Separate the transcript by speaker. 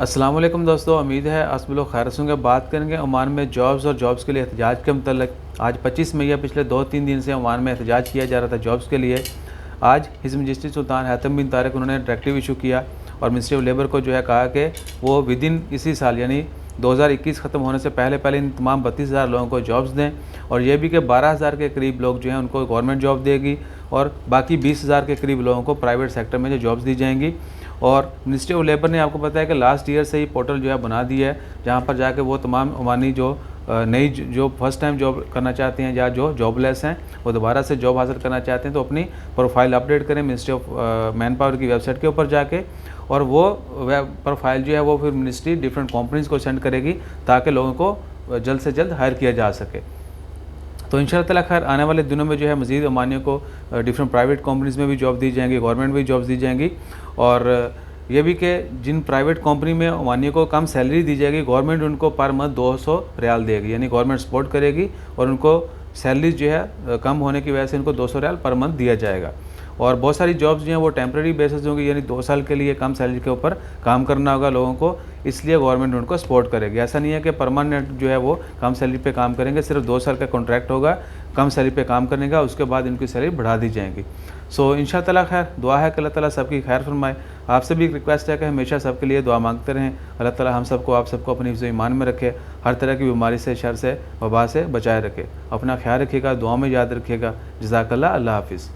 Speaker 1: अस्सलाम वालेकुम दोस्तों, उम्मीद है आप सब लोग खैर से होंगे। बात करेंगे ओमान में जॉब्स और जॉब्स के लिए एहतजाज के मतलब। आज 25 मई है, पिछले 2-3 दिन से ओमान में एहतजाज किया जा रहा था जॉब्स के लिए। आज हिज़्ब मजलिस सुल्तान हैतम बिन तारिक उन्होंने डायरेक्टिव इशू किया और मिनिस्ट्री ऑफ लेबर को जो है कहा कि वो विद इन इसी साल यानी 2021 ख़त्म होने से पहले इन तमाम 32,000 लोगों को जॉब्स दें और ये भी कि 12,000 के करीब लोग जो हैं उनको गवर्नमेंट जॉब देगी और बाकी 20,000 के करीब लोगों को प्राइवेट सेक्टर में जो जॉब्स दी जाएंगी। और मिनिस्ट्री ऑफ लेबर ने आपको पता है कि लास्ट ईयर से ही पोर्टल जो है बना दिया है, जहाँ पर जाके वो तमाम ओमानी जो नई जो फर्स्ट टाइम जॉब करना चाहते हैं या जो जॉबलेस हैं वो दोबारा से जॉब हासिल करना चाहते हैं तो अपनी प्रोफाइल अपडेट करें मिनिस्ट्री ऑफ मैन पावर की वेबसाइट के ऊपर जाके, और वो वेब प्रोफाइल जो है वो फिर मिनिस्ट्री डिफरेंट कंपनीज़ को सेंड करेगी ताकि लोगों को जल्द से जल्द हायर किया जा सके। तो इंशाअल्लाह ताला खैर आने वाले दिनों में जो है मज़ीद ओमानियों को डिफरेंट प्राइवेट कंपनीज़ में भी जॉब दी जाएंगी, गवर्नमेंट में भी जॉब्स दी जाएंगी। और ये भी कि जिन प्राइवेट कंपनी में ओमानियों को कम सैलरी दी जाएगी, गवर्नमेंट उनको पर मंथ 200 रियाल देगी, यानी गवर्नमेंट सपोर्ट करेगी और उनको सैलरी जो है कम होने की वजह से उनको 200 रियाल पर मंथ दिया जाएगा। और बहुत सारी जॉब्स जो हैं वो टेम्प्रेरी बेसिस होंगी, यानी 2 साल के लिए कम सैलरी के ऊपर काम करना होगा लोगों को, इसलिए गवर्नमेंट उनको सपोर्ट करेगी। ऐसा नहीं है कि परमानेंट जो है वो कम सैलरी पे काम करेंगे, सिर्फ 2 साल का कॉन्ट्रैक्ट होगा कम सैलरी पे काम करने का, उसके बाद इनकी सैलरी बढ़ा दी जाएंगी। सो इंशाअल्लाह ताला खैर दुआ है कि अल्लाह ताला सबकी खैर फरमाए। आपसे भी एक रिक्वेस्ट है कि हमेशा सबके लिए दुआ मांगते रहें। अल्लाह ताला हम सबको आप सबको अपनी हिफ्ज़ ईमान में रखे, हर तरह की बीमारी से, शर से, वबा से बचाए रखे। अपना ख्याल रखिएगा, दुआ में याद रखिएगा। जज़ाकल्लाह, अल्लाह हाफ़िज़।